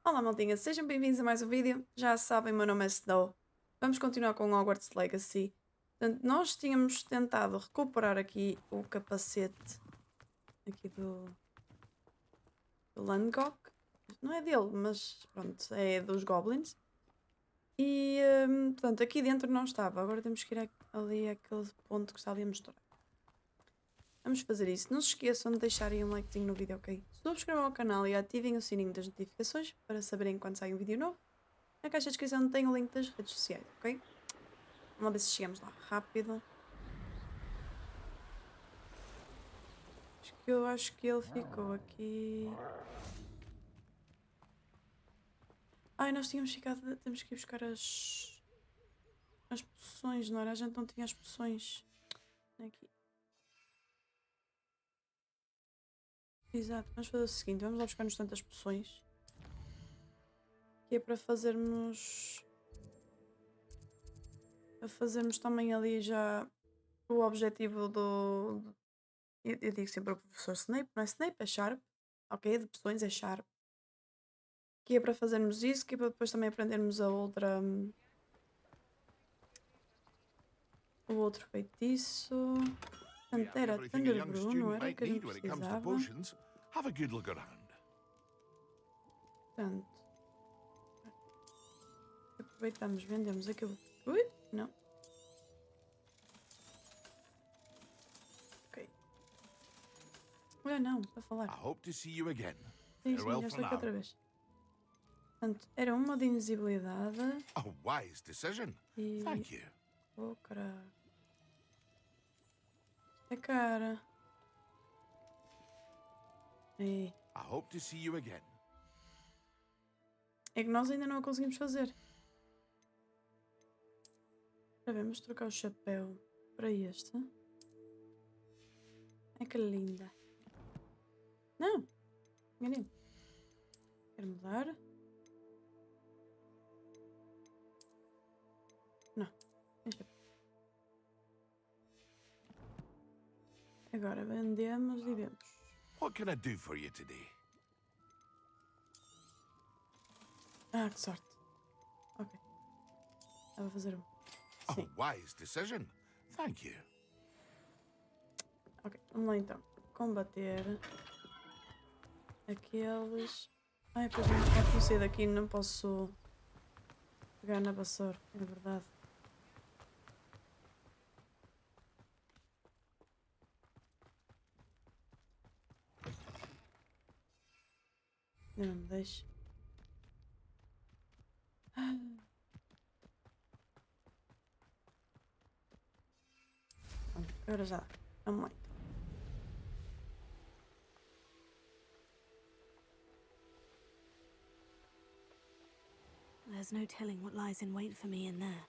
Olá maldinha, sejam bem-vindos a mais um vídeo. Já sabem, meu nome é Snow. Vamos continuar com Hogwarts Legacy. Portanto, nós tínhamos tentado recuperar aqui o capacete aqui do Langok. Não é dele, mas pronto, é dos Goblins. E, portanto, aqui dentro não estava. Agora temos que ir ali àquele ponto que está ali a mostrar. Vamos fazer isso. Não se esqueçam de deixarem um likezinho no vídeo, ok? Subscrevam ao canal e ativem o sininho das notificações para saberem quando sai um vídeo novo. Na caixa de descrição tem o link das redes sociais, ok? Vamos lá ver se chegamos lá rápido. Eu acho que ele ficou aqui. Ai, nós tínhamos ficado. Temos que ir buscar as poções, não era? A gente não tinha as poções. Aqui. Exato, vamos fazer o seguinte: vamos lá buscar-nos tantas poções. Que é para fazermos. Para fazermos também ali já o objetivo do. Eu digo sempre o professor Snape, não é Snape, é Sharp. Ok? De poções é Sharp. Que é para fazermos isso, que é para depois também aprendermos a outra. O outro feitiço. Portanto, era Everything a young Thunderbrew, não student era o might que a gente need when it comes to precisava. potions. Have a good look around. Portanto, aproveitamos, vendemos aquilo. Ui, não. Ok. Olha, não, para I falar. hope to see you again. Sim, sim, Farewell já for estou aqui outra now. vez. Portanto, era uma de invisibilidade A wise decision. e. Thank you. Oh, caralho. Isto é cara. É. I hope to see you again. É que nós ainda não a conseguimos fazer. Espera bem, vamos trocar o chapéu para este. Ai que linda. Não! Enganei-me. Quero mudar. Não. Deixa. Agora vendemos e vemos. What can I do for you today? Ah, que sorte. Ok. Estava a fazer um. A Sim. wise decision. Thank you. Ok, vamos lá então. Combater aqueles. Ai, pois não posso sair daqui, não posso pegar na vassoura, é verdade. Não me deixe. Pronto, agora já dá. Vamos lá então. There's no telling what lies in wait for me in there.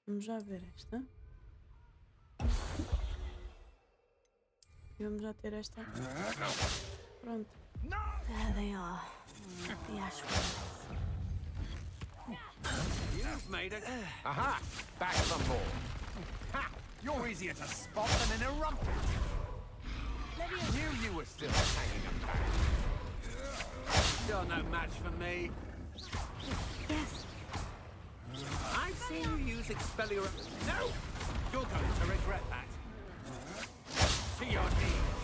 Vamos já ver esta. E vamos já ter esta. Pronto. There they are. The ash ones. You've made it. Aha! Back some more. Ha! You're easier to spot than in a rumpet. Knew you were still hanging about. You're no match for me. Yes. I've seen you use Expelliarm. No! You're going to regret that. To your knees.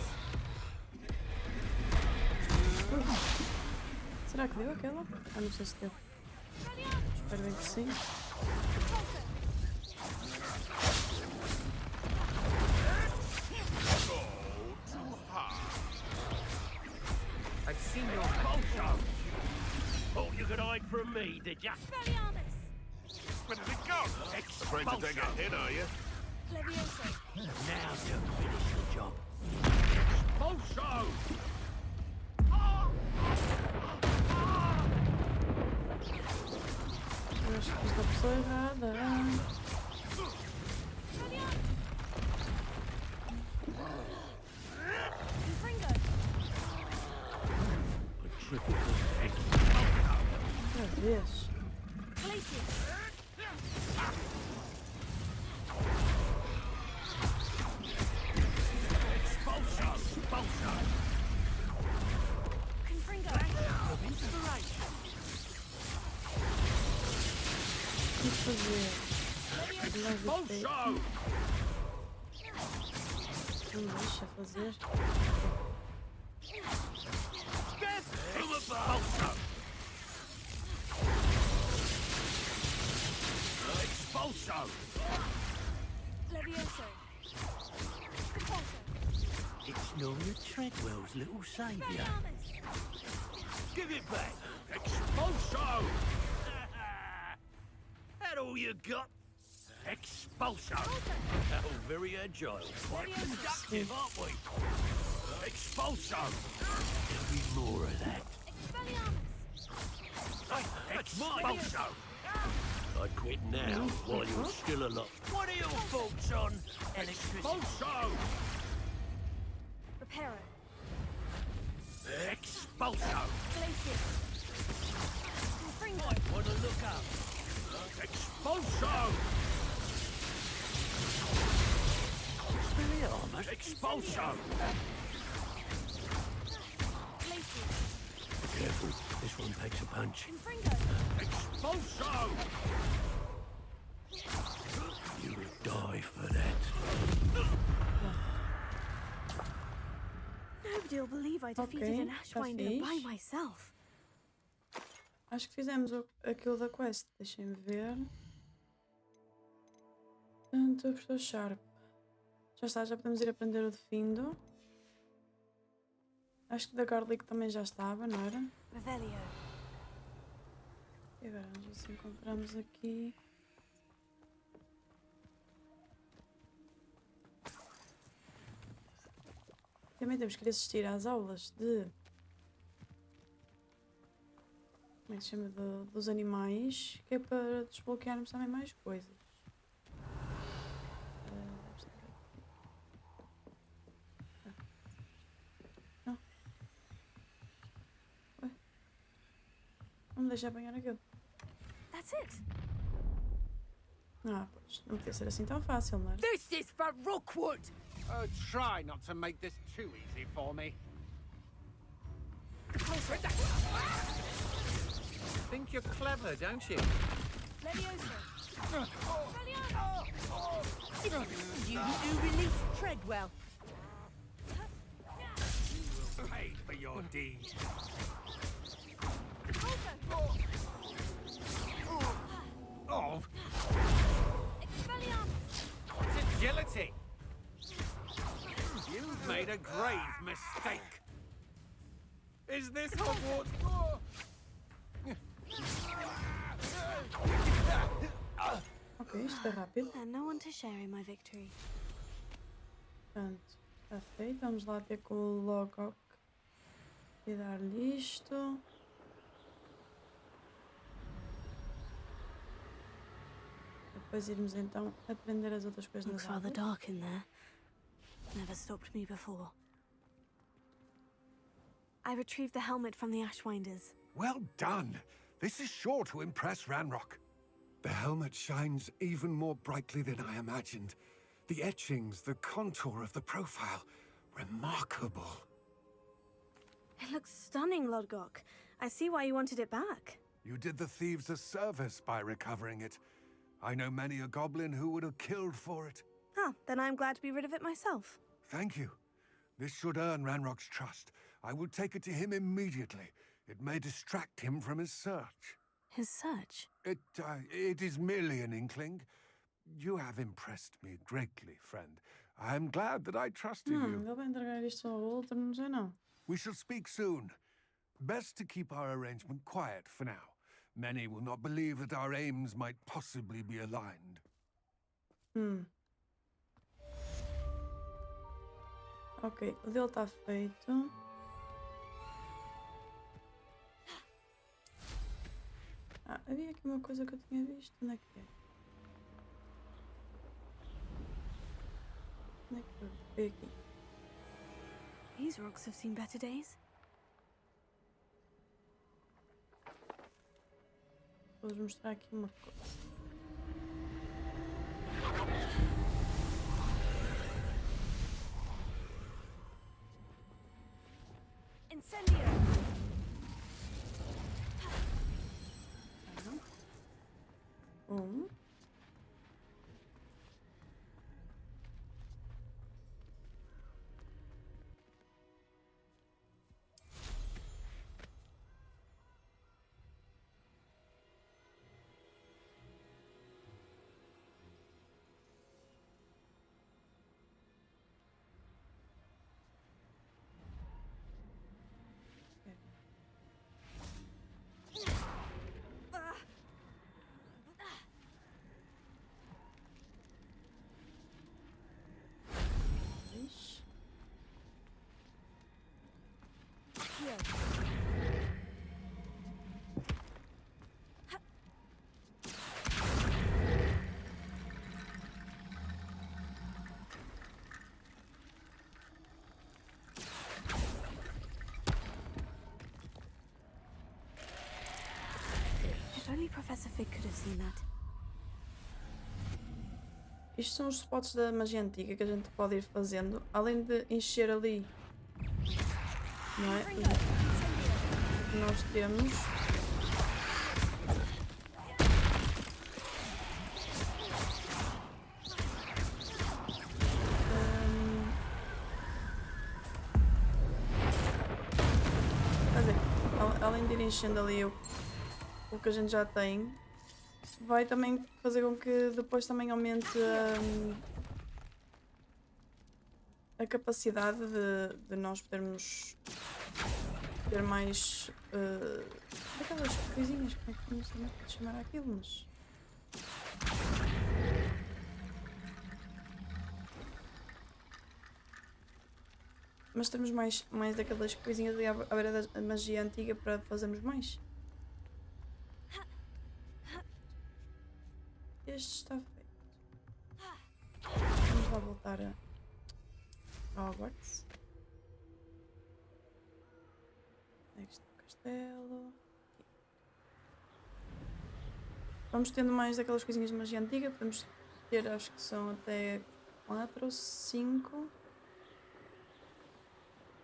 Será que deu aquela? Ah, não sei se deu. Espero bem que sim. I've seen your bullshit. Thought you could hide from me, did ya? Where did it go? Afraid to take a hit, are you? Now you finish the job. Expulso! Eu acho que fiz da pessoa errada. Outra vez. Expulso! Expulso! Confringo. Of inspiration! Vamos fazer. Expulso! Não deixa fazer. Death to Expulso! Expulso! Levioso. Repulso. It's Noria Treadwell's little saviour. Expelliarmus. Give it back! Expulso! That all you got? Expulso! Oh, very agile. Quite productive, aren't we? Expulso! There'll be more of that. Expelliarmus. Expulso! I'd quit now while you're still alive. What are your thoughts on electricity? Expulso! Reparo. Expulso! Glacius. Confringo. Want to look up? Expulso! Expelliarmus! Expulso! Glacius. Careful, this one takes a punch. Confringo. Expulso! You'll die for that. Nobody will believe I defeated Ok, an tá Ashwinder by fixe. myself. Acho que fizemos aquilo da quest. Deixem-me ver. Tanto estou sharp. Já está, já podemos ir aprender o de Findo. Acho que da Garlic também já estava, não era? Revelio. E agora vamos ver se encontramos aqui. Também temos que ir assistir às aulas de... Como é que se chama? Dos animais, que é para desbloquearmos também mais coisas. Não. Ué. Não me deixa apanhar aquilo. That's it. Ah, pois. Não podia ser assim tão fácil, não é? This is for Rookwood! Oh, try not to make this too easy for me. Think you're clever, don't you? Levioso. Expelliarmus. You do release Treadwell. Pay for your deed. Oh, Expelliarmus. it's agility. You've made a grave mistake. Is this Hogwarts? Ok, isto é rápido. And no one to share in my victory. Portanto, está feito. Vamos lá ter com o Logok e dar-lhe isto. Depois irmos então aprender as outras coisas nas Looks rather aulas. dark in there. Never stopped me before. I retrieved the helmet from the Ashwinders. Well done. This is sure to impress Ranrock. The helmet shines even more brightly than I imagined. The etchings, the contour of the profile. Remarkable. It looks stunning, Lodgok. I see why you wanted it back. You did the thieves a service by recovering it. I know many a goblin who would have killed for it. Ah, then I'm glad to be rid of it myself. Thank you. This should earn Ranrock's trust. I will take it to him immediately. It may distract him from his search. His search? It is merely an inkling. You have impressed me greatly, friend. I am glad that I trusted you. Ele vai entregar isto ao outro, não sei não. We shall speak soon. Best to keep our arrangement quiet for now. Many will not believe that our aims might possibly be aligned. Ok, o dele está feito. Ah, havia aqui uma coisa que eu tinha visto. Onde é que é? Onde é que foi? Foi aqui. These rocks have seen better days. Vou-vos mostrar aqui uma coisa. Incendio! Um. Dois. If only Professor Fig could have seen that. Isto são os spots da magia antiga que a gente pode ir fazendo, além de encher ali, não é? O que nós temos. Quer dizer, além de ir enchendo ali o que a gente já tem, vai também fazer com que depois também aumente a capacidade de nós podermos ter mais daquelas coisinhas, como é que não sei como chamar aquilo, mas temos mais daquelas coisinhas ali à beira da magia antiga para fazermos mais. Este está feito. Vamos lá voltar a Hogwarts. Onde é que está o castelo? Aqui. Vamos tendo mais daquelas coisinhas de magia antiga. Podemos ter, acho que são até 4 ou 5.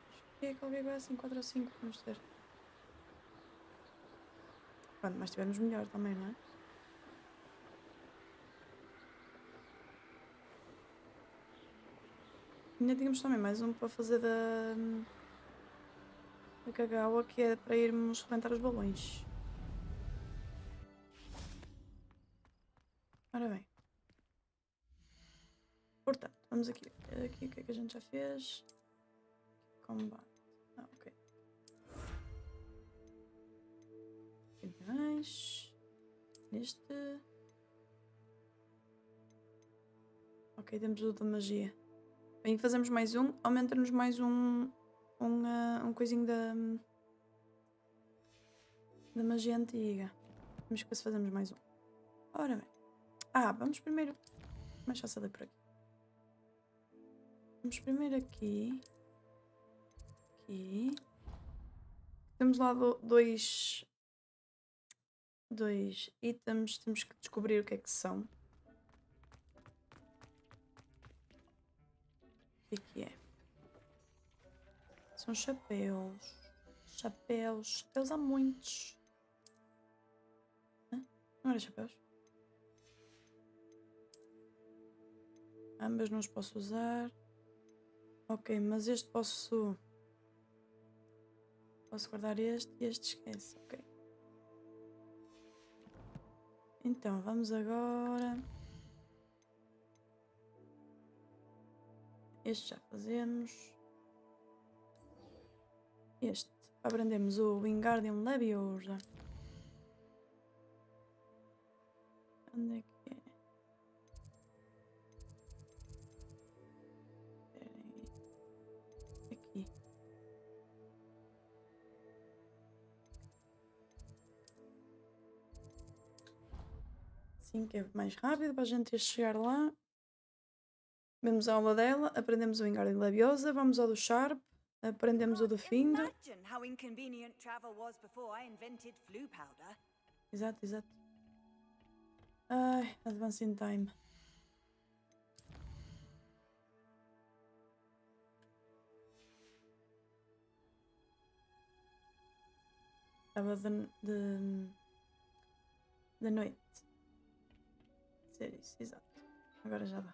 Acho que é qualquer coisa assim, 4 ou 5 vamos ter. Quanto mais tivermos melhor também, não é? Ainda tínhamos também mais um para fazer da Kagawa, que é para irmos rebentar os balões. Ora bem. Portanto, vamos aqui ver aqui o que é que a gente já fez. Combate. Ok. Aqui tem mais. Neste. Ok, temos o da magia. Bem, fazemos mais um, aumenta-nos mais um coisinho da magia antiga. Vamos ver se fazemos mais um. Ora bem. Vamos primeiro. Mais fácil ali por aqui. Vamos primeiro aqui. Aqui. Temos lá dois itens. Temos que descobrir o que é que são. O que é? São chapéus. Chapéus há muitos. Não era chapéus? Ambas não os posso usar. Ok, mas este posso guardar este e este esquece. Ok. Então, vamos agora. Este já fazemos. Este. Aprendemos o Wingardium Leviosa. Onde é que é? Esperem aí. Aqui. Assim que é mais rápido para a gente chegar lá. Vemos a aula dela, aprendemos o Wingardium Leviosa, vamos ao do Sharp, aprendemos o do Findo. Imagine how inconvenient travel was before I invented flu powder. Exato. Ai, advance in time. Estava de noite. Ser isso, exato. Agora já dá.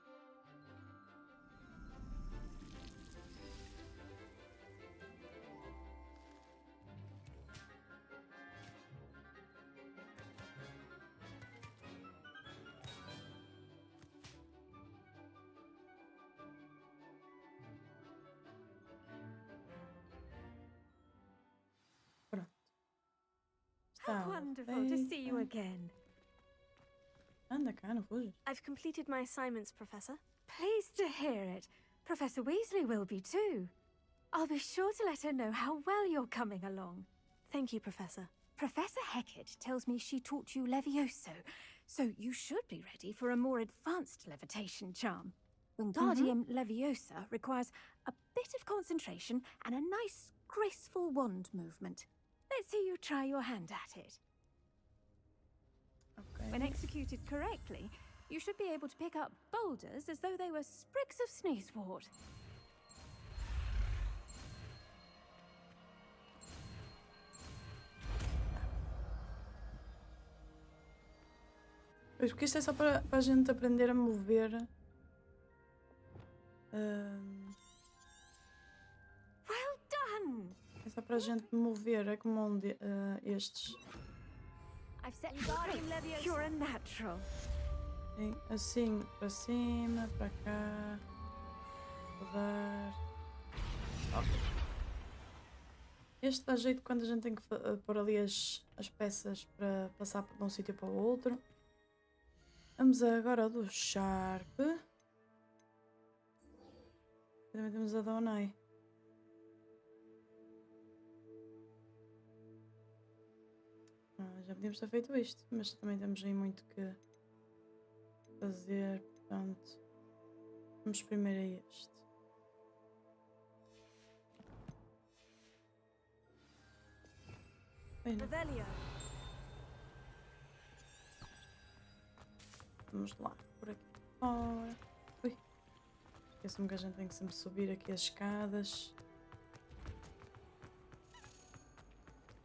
Pronto. Está Wonderful to see you feita. again. Anda cá, não fujas. I've completed my assignments, Professor. Pleased to hear it. Professor Weasley will be too. I'll be sure to let her know how well you're coming along. Thank you, Professor. Professor Hecat tells me she taught you Levioso, so you should be ready for a more advanced levitation charm. Wingardium Leviosa requires a bit of concentration and a nice, graceful wand movement. Let's see you try your hand at it. Ok. When executed correctly, you should be able to pick up boulders as though they were sprigs of sneezewort. Pois, porque isto é só para a gente aprender a mover. Well done! É só para a gente mover. É como estes. I've set Wingardium Leviosa. You're a natural. Sim, assim, para cima, para cá. Rodar. Este dá jeito quando a gente tem que pôr ali as peças para passar de um sítio para o outro. Vamos agora ao do Sharp. Também temos a da Onai. Já podíamos ter feito isto, mas também temos aí muito que fazer, portanto, vamos primeiro a este. Bem, não. Revelio. Vamos lá, por aqui fora. Ui, esqueço-me que a gente tem que sempre subir aqui as escadas.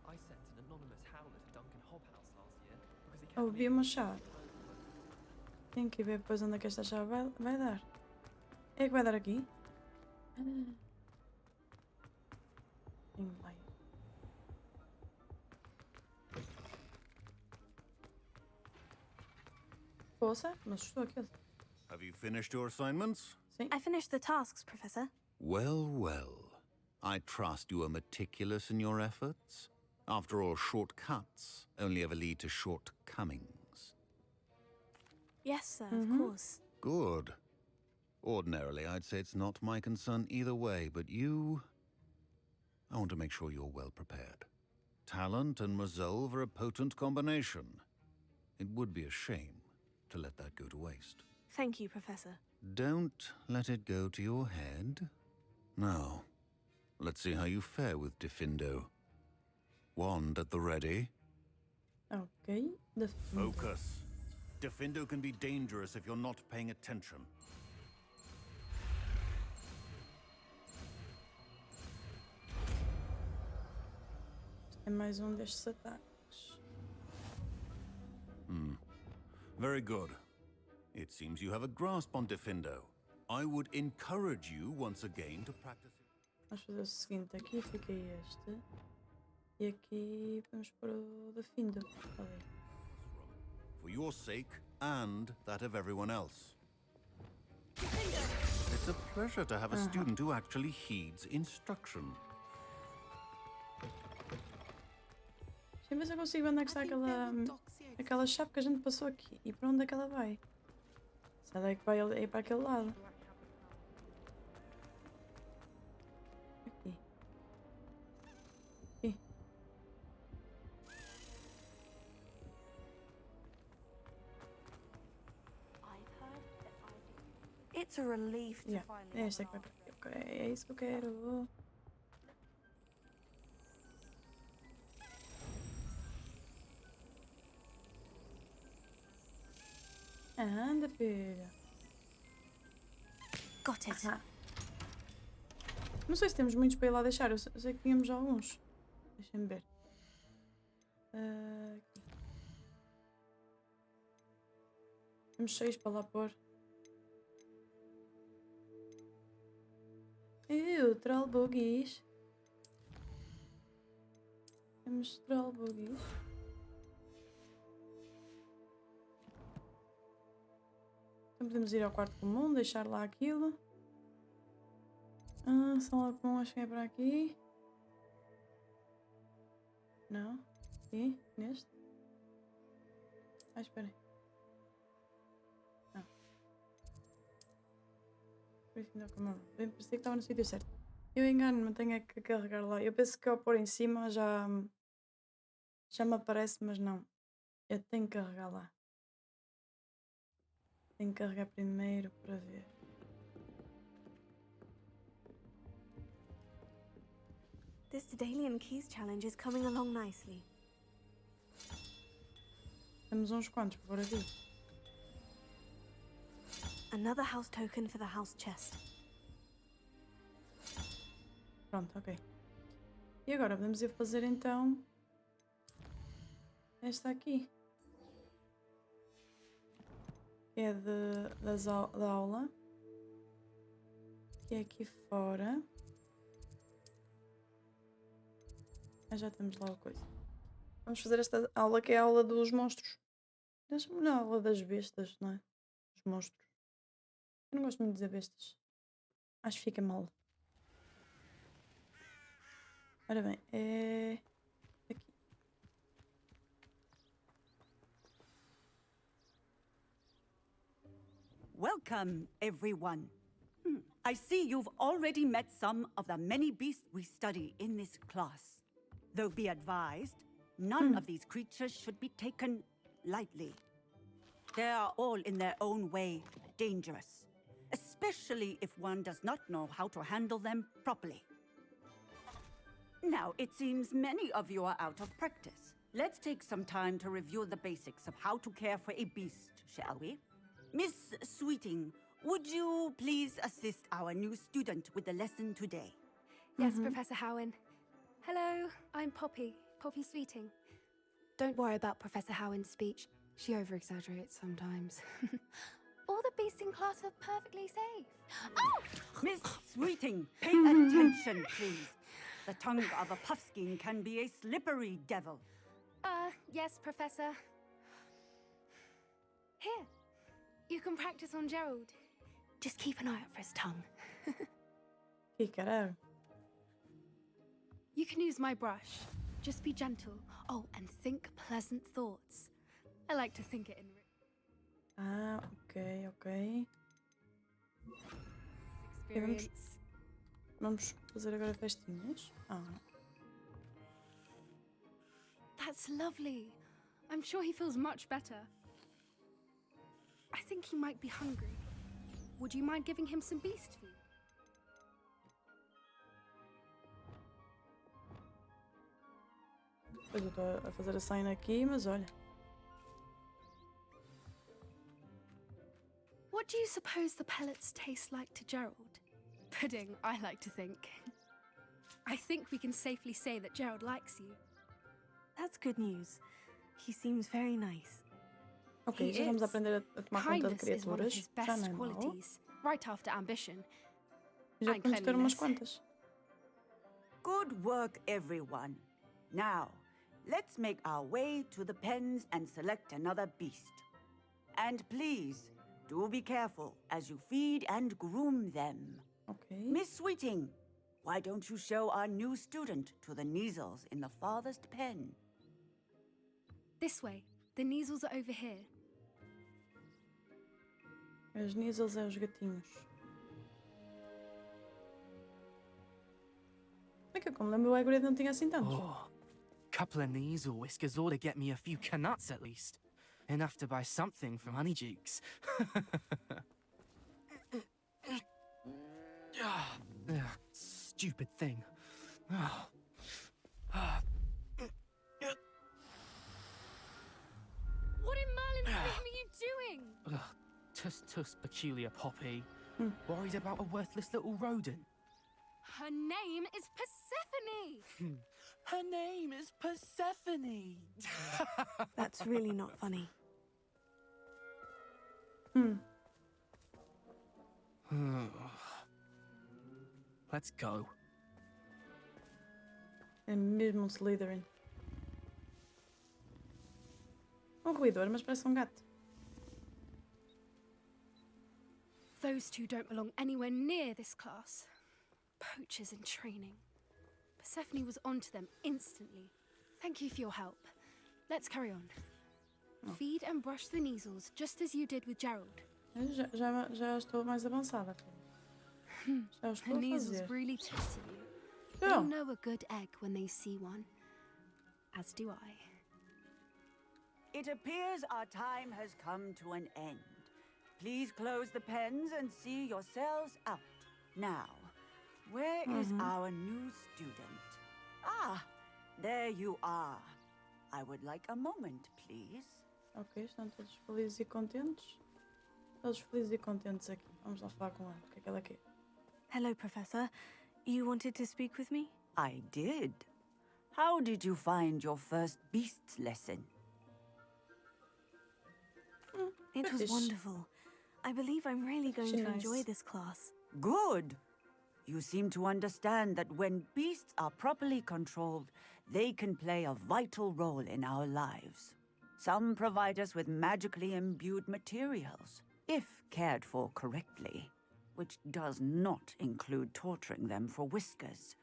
I sent an anonymous howler to Duncan Hobhouse last year because he Oh, kept vi uma chave. Tenho que ver depois onde é que esta chave vai dar. É que vai dar aqui? Tenho lá. Poça, mas estou aqui. Have you finished your assignments? Sim. I finished the tasks, Professor. Well, well. I trust you are meticulous in your efforts. After all, shortcuts only ever lead to shortcomings. Yes, sir, of course. Good. Ordinarily, I'd say it's not my concern either way, but you... I want to make sure you're well prepared. Talent and resolve are a potent combination. It would be a shame to let that go to waste. Thank you, Professor. Don't let it go to your head. Now, let's see how you fare with Diffindo. Wand at the ready. Ok. Focus. Diffindo can be dangerous if you're not paying attention. É mais um destes ataques. Very good. It seems you have a grasp on Diffindo. I would encourage you once again to practice it. Vamos fazer o seguinte, aqui fica este. E aqui vamos pôr o da Findo. Ali. For your sake and that of everyone else. It's a pleasure to have a student who actually heeds instruction. Deixa eu ver se eu consigo ver onde é que está aquela chave que a gente passou aqui. E para onde é que ela vai? Se ela é que vai é para aquele lado. Aqui. Aqui. It's a relief to Yeah, finally é esta have que an vai para aqui. Ok, é isso que eu quero. Anda, pera. Got it. Ah. Não sei se temos muitos para ir lá deixar. Eu sei que tínhamos alguns. Deixem-me ver. Aqui. Temos 6 para lá pôr. Troll buggies. Temos troll buggies. Então podemos ir ao quarto comum, deixar lá aquilo. Sala comum, acho que é para aqui. Não? Aqui? Neste? Espera aí. Não. Por isso ainda como bem, parecia que estava no sítio certo. Eu engano-me, tenho que carregar lá. Eu penso que ao pôr em cima já me aparece, mas não. Eu tenho que carregar lá. Tenho que carregar primeiro para ver. This Daedalian Keys challenge is coming along nicely. Temos uns quantos por aqui. Another house token for the house chest. Pronto, ok. E agora podemos ir fazer então esta aqui. Que é da aula. Que é aqui fora. Já temos lá a coisa. Vamos fazer esta aula que é a aula dos monstros. Deixa-me na aula das bestas, não é? Dos monstros. Eu não gosto muito de dizer bestas. Acho que fica mal. Ora bem, é aqui. Welcome, everyone. I see you've already met some of the many beasts we study in this class. Though be advised, none of these creatures should be taken lightly. They are all in their own way dangerous, especially if one does not know how to handle them properly. Now, it seems many of you are out of practice. Let's take some time to review the basics of how to care for a beast, shall we? Miss Sweeting, would you please assist our new student with the lesson today? Yes, Professor Howen. Hello, I'm Poppy Sweeting. Don't worry about Professor Howen's speech. She over-exaggerates sometimes. All the beasts in class are perfectly safe. Oh! Miss Sweeting, pay attention, please. The tongue of a puffskein can be a slippery devil. Yes, Professor. Here, you can practice on Gerald. Just keep an eye out for his tongue. Ficarem. You can use my brush. Just be gentle. Oh, and think pleasant thoughts. I like to think it in... Ok. Experience. Vamos fazer agora festinhas. That's lovely. I'm sure he feels much better. I think he might be hungry. Would you mind giving him some beast food? Pois eu estou a fazer a sign aqui, mas olha. What do you suppose the pellets taste like to Gerald? Pudding, I like to think. I think we can safely say that Gerald likes you. That's good news. He seems very nice. Ok, já vamos aprender a tomar conta de Kindness is one of criaturas. his Já best não é mau. qualities, right after ambition. Já And podemos ter umas cleanliness. quantas. Good work, everyone. Now, let's make our way to the pens and select another beast. And please, do be careful as you feed and groom them. Ok. Miss Sweeting, why don't you show our new student to the Neasels in the farthest pen? This way. The Neasels are over here. As Neasels é os gatinhos. É que como lembro o Hagrid não tinha assim tantos. Oh, couple of Neasel whiskers ought to get me a few canuts at least. Enough to buy something from Honeydukes. Stupid thing. What in Merlin's name are you doing? Ugh, tuss, peculiar Poppy. Worried about a worthless little rodent? Her name is Persephone! Her name is Persephone! That's really not funny. Let's go. É mesmo um Slytherin. Um roedor, mas parece um gato. Those two don't belong anywhere near this class. Poachers in training. Persephone was onto them instantly. Thank you for your help. Let's carry on. Feed and brush the measles, just as you did with Gerald. Já estou mais avançada. Já The estou a measles fazer. really tested you. Já. They know a good egg when they see one. As do I. It appears our time has come to an end. Please close the pens and see yourselves out. Now, where is our new student? Ah, there you are. I would like a moment, please. Ok, estão todos felizes e contentes. Todos felizes e contentes aqui. Vamos lá falar com ela. O que é que ela quer? Hello, Professor. You wanted to speak with me? I did. How did you find your first beasts lesson? It was British. wonderful. I believe I'm really going Actually to enjoy nice. this class. Good. You seem to understand that when beasts are properly controlled, they can play a vital role in our lives. Some provide us with magically imbued materials, if cared for correctly, which does not include torturing them for whiskers.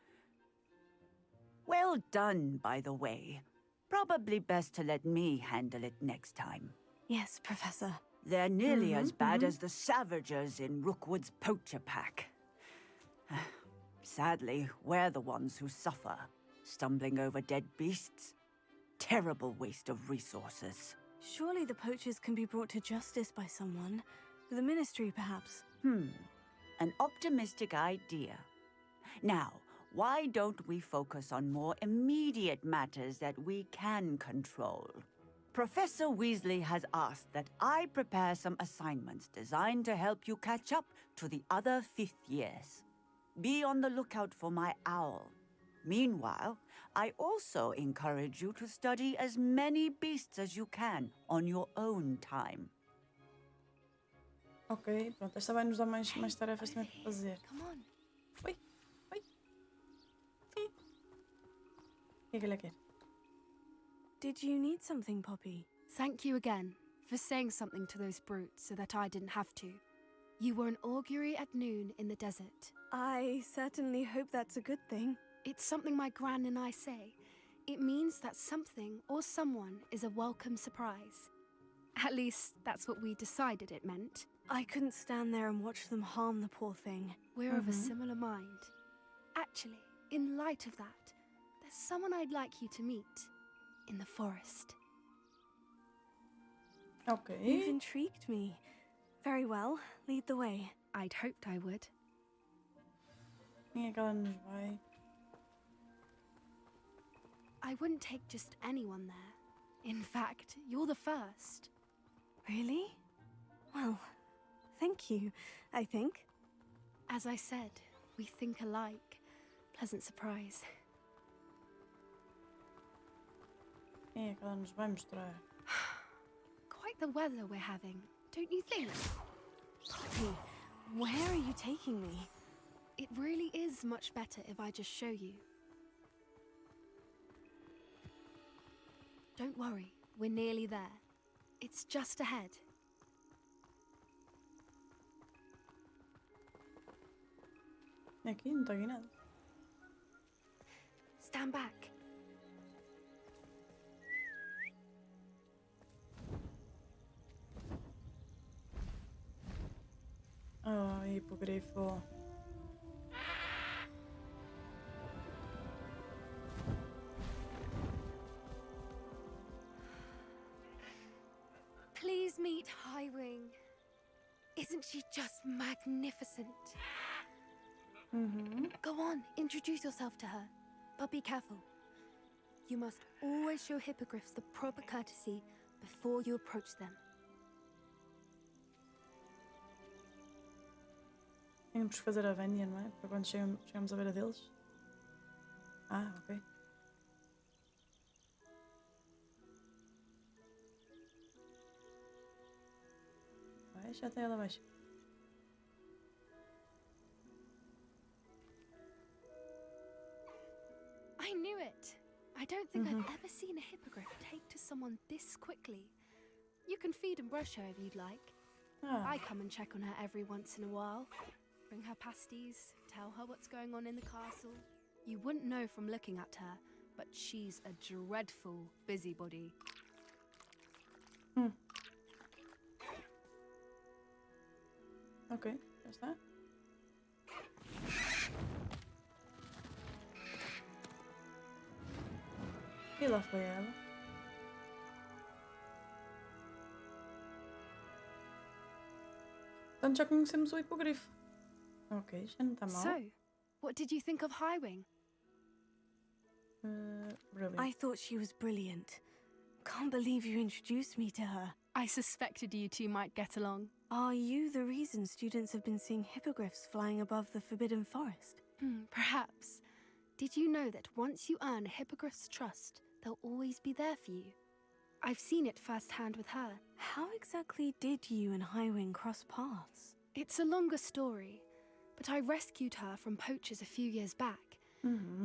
Well done, by the way. Probably best to let me handle it next time. Yes, Professor. They're nearly as bad as the Savagers in Rookwood's poacher pack. Sadly, we're the ones who suffer, stumbling over dead beasts. Terrible waste of resources. Surely the poachers can be brought to justice by someone. The Ministry, perhaps. An optimistic idea. Now, why don't we focus on more immediate matters that we can control? Professor Weasley has asked that I prepare some assignments designed to help you catch up to the other 5th years. Be on the lookout for my owl. Meanwhile, I also encourage you to study as many beasts as you can on your own time. Ok, pronto. Esta vai nos dar mais tarefas também para fazer. Come on. Oi, oi. Sim. O que é que ela quer? Did you need something, Poppy? Thank you again for saying something to those brutes so that I didn't have to. You were an augury at noon in the desert. I certainly hope that's a good thing. It's something my gran and I say. It means that something or someone is a welcome surprise. At least, that's what we decided it meant. I couldn't stand there and watch them harm the poor thing. We're of a similar mind. Actually, in light of that, there's someone I'd like you to meet. In the forest. Ok. You've intrigued me. Very well, lead the way. I'd hoped I would. Quem é que ela nos vai? I wouldn't take just anyone there. In fact, you're the first. Really? Well, thank you, I think. As I said, we think alike. Pleasant surprise. Quem é que ela nos vai mostrar? Quite the weather we're having, don't you think? Poppy, where are you taking me? It really is much better if I just show you. Don't worry, we're nearly there. It's just ahead. Aqui? Não está aqui nada. Stand back. Oh, hipogrifo. Please meet Highwing. Isn't she just magnificent? Go on, introduce yourself to her. But be careful. You must always show hippogriffs the proper courtesy before you approach them. Temos que fazer a vénia, não é? Para quando chegamos à beira deles. Ah, ok. Vai, já tem ela abaixo. I knew it. I don't think I've ever seen a hippogriff take to someone this quickly. You can feed and brush her if you'd like. I come and check on her every once in a while. Bring her pasties, tell her what's going on in the castle. You wouldn't know from looking at her, but she's a dreadful busybody. Ok, já está. E lá foi ela. Portanto, já conhecemos o hipogrifo. Ok, já não está mal. So, what did you think of Highwing? Brilliant. I thought she was brilliant. Can't believe you introduced me to her. I suspected you two might get along. Are you the reason students have been seeing hippogriffs flying above the Forbidden Forest? Perhaps. Did you know that once you earn a hippogriff's trust, they'll always be there for you? I've seen it firsthand with her. How exactly did you and Highwing cross paths? It's a longer story, but I rescued her from poachers a few years back.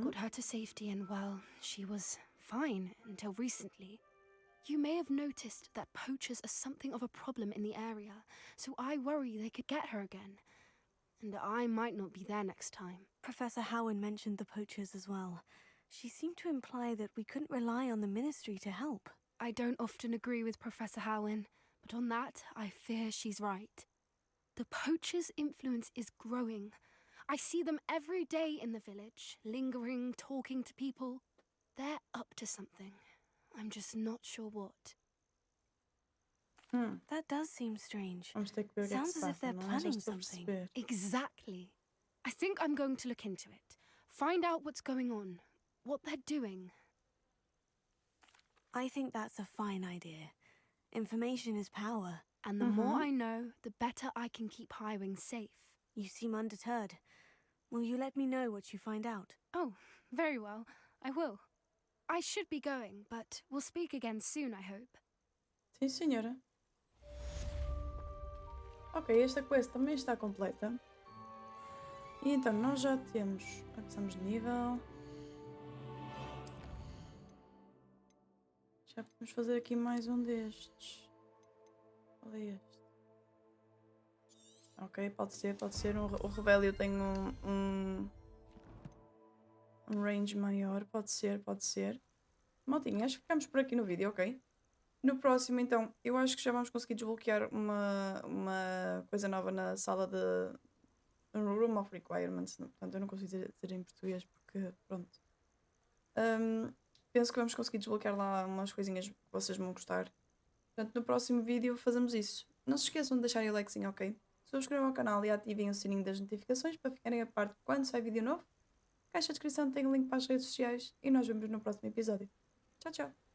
Got her to safety and, well, she was fine until recently. You may have noticed that poachers are something of a problem in the area, so I worry they could get her again. And I might not be there next time. Professor Howen mentioned the poachers as well. She seemed to imply that we couldn't rely on the Ministry to help. I don't often agree with Professor Howen, but on that, I fear she's right. The poachers' influence is growing. I see them every day in the village, lingering, talking to people. They're up to something. I'm just not sure what. That does seem strange. Vamos ter que ver o que é que Sounds se as if passa, they're não é? Já planning estou a something. perceber. Exactly. I think I'm going to look into it. Find out what's going on, what they're doing. I think that's a fine idea. Information is power. And the more I know, the better I can keep Highwing safe. You seem undeterred. Will you let me know what you find out? Oh, very well. I will. I should be going, but we'll speak again soon, I hope. Sim, senhora. Ok, esta quest também está completa. E então, nós já temos... Passamos de nível. Já podemos fazer aqui mais um destes. Qual é este? Ok, pode ser, pode ser. O Rebelio tem um range maior. Pode ser, pode ser. Maltinha, acho que ficamos por aqui no vídeo, ok? No próximo, então, eu acho que já vamos conseguir desbloquear uma coisa nova na sala de Room of Requirements. Portanto, eu não consigo dizer em português porque, pronto. Penso que vamos conseguir desbloquear lá umas coisinhas que vocês vão gostar. Portanto, no próximo vídeo fazemos isso. Não se esqueçam de deixarem o likezinho, ok? Subscrevam o canal e ativem o sininho das notificações para ficarem a par de quando sai vídeo novo. Na caixa de descrição tem o link para as redes sociais e nós vemos no próximo episódio. Tchau, tchau!